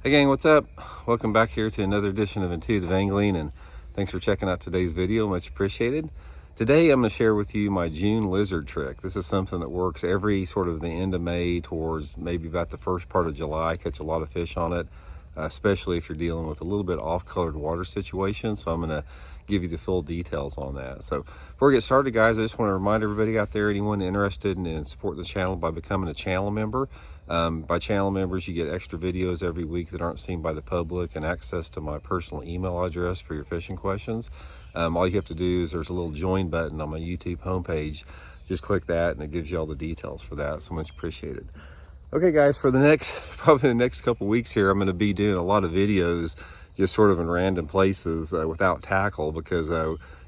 Hey gang, what's up? Welcome back here to another edition of Intuitive Angling, and thanks for checking out today's video. Much appreciated. Today I'm going to share with you my June lizard trick. This is something that works every sort of the end of May towards maybe about the first part of July. I catch a lot of fish on it, especially if you're dealing with a little bit off-colored water situation. So I'm going to give you the full details on that. So before we get started, guys, I just want to remind everybody out there, anyone interested in supporting the channel by becoming a channel member. By channel members, you get extra videos every week that aren't seen by the public and access to my personal email address for your fishing questions. All you have to do is there's a little join button on my YouTube homepage. Just click that and it gives you all the details for that. So much appreciated. Okay guys, for probably the next couple weeks here, I'm going to be doing a lot of videos just sort of in random places without tackle, because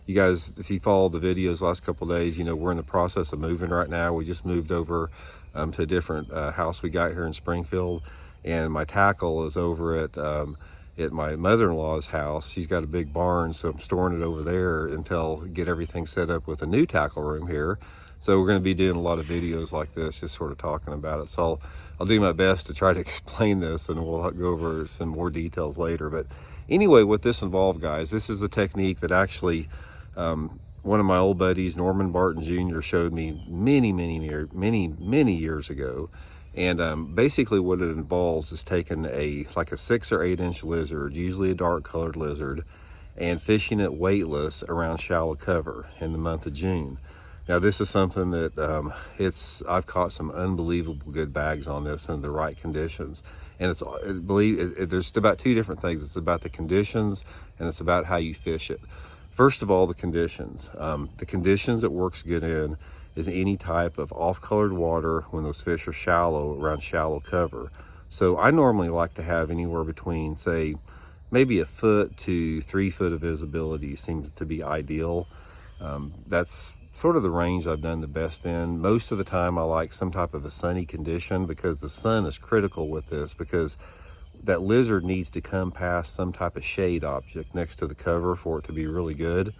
you guys, if you followed the videos last couple of days, you know we're in the process of moving right now. We just moved over to a different house we got here in Springfield, and my tackle is over at my mother-in-law's house. She's got a big barn, so I'm storing it over there until get everything set up with a new tackle room here. So we're going to be doing a lot of videos like this, just sort of talking about it. So I'll do my best to try to explain this, and we'll go over some more details later. But anyway, what this involved, guys, this is a technique that actually one of my old buddies, Norman Barton Jr., showed me many years ago. And basically what it involves is taking like a 6 or 8 inch lizard, usually a dark colored lizard, and fishing it weightless around shallow cover in the month of June. Now this is something that I've caught some unbelievable good bags on this in the right conditions. And there's about 2 different things. It's about the conditions and it's about how you fish it. First of all, the conditions. The conditions it works good in is any type of off-colored water when those fish are shallow, around shallow cover. So I normally like to have anywhere between, say, maybe 1 foot to 3 foot of visibility seems to be ideal. That's sort of the range I've done the best in. Most of the time I like some type of a sunny condition, because the sun is critical with this, because that lizard needs to come past some type of shade object next to the cover for it to be really good.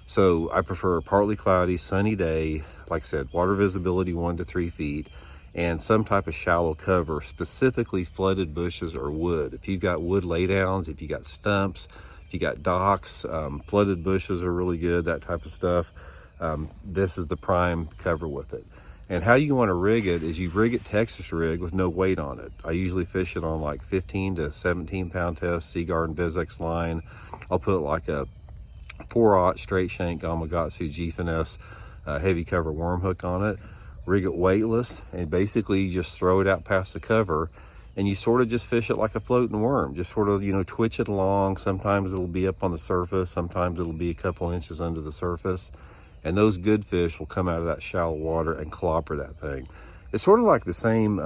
So I prefer a partly cloudy, sunny day, like I said, water visibility 1 to 3 feet, and some type of shallow cover, specifically flooded bushes or wood. If you've got wood laydowns, if you got stumps, if you got docks, flooded bushes are really good, that type of stuff. This is the prime cover with it. And how you want to rig it is you rig it Texas rig with no weight on it. I usually fish it on like 15 to 17 pound test Seaguard Vizex line. I'll put like a 4/0 straight shank Gamakatsu G-Finesse heavy cover worm hook on it. Rig it weightless, and basically you just throw it out past the cover, and you sort of just fish it like a floating worm. Just sort of, you know, twitch it along. Sometimes it'll be up on the surface, sometimes it'll be a couple inches under the surface. And those good fish will come out of that shallow water and clobber that thing. It's sort of like the same,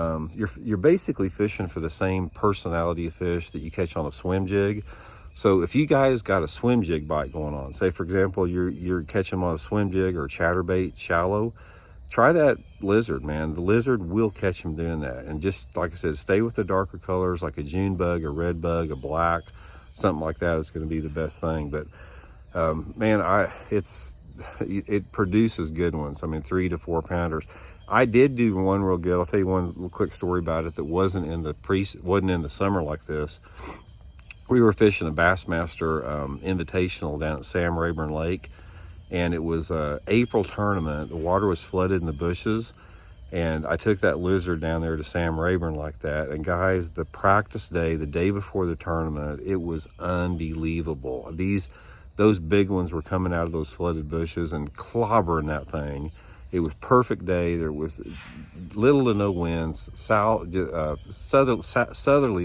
you're basically fishing for the same personality of fish that you catch on a swim jig. So if you guys got a swim jig bite going on, say for example, you're catching them on a swim jig or a chatterbait shallow, try that lizard, man. The lizard will catch them doing that. And just like I said, stay with the darker colors, like a June bug, a red bug, a black, something like that is going to be the best thing. But man, it produces good ones. I mean, 3 to 4 pounders. I did do one real good. I'll tell you one little quick story about it that wasn't in the summer like this. We were fishing a Bassmaster Invitational down at Sam Rayburn Lake, and it was a April tournament. The water was flooded in the bushes, and I took that lizard down there to Sam Rayburn like that. And guys, the practice day, the day before the tournament, it was unbelievable. Those big ones were coming out of those flooded bushes and clobbering that thing. It was perfect day. There was little to no winds, southerly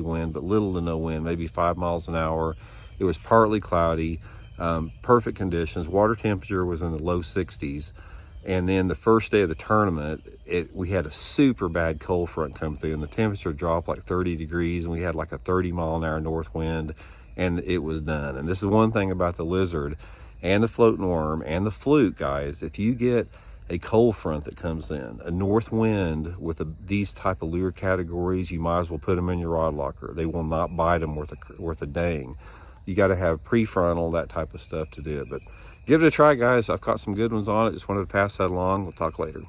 wind, but little to no wind, maybe 5 miles an hour. It was partly cloudy, perfect conditions. Water temperature was in the low 60s. And then the first day of the tournament, we had a super bad cold front come through, and the temperature dropped like 30 degrees, and we had like a 30 mile an hour north wind. And it was done. And this is one thing about the lizard and the floating worm and the fluke, guys. If you get a cold front that comes in, a north wind with these type of lure categories, you might as well put them in your rod locker. They will not bite them worth a dang. You got to have prefrontal, that type of stuff to do it. But give it a try, guys. I've caught some good ones on it. Just wanted to pass that along. We'll talk later.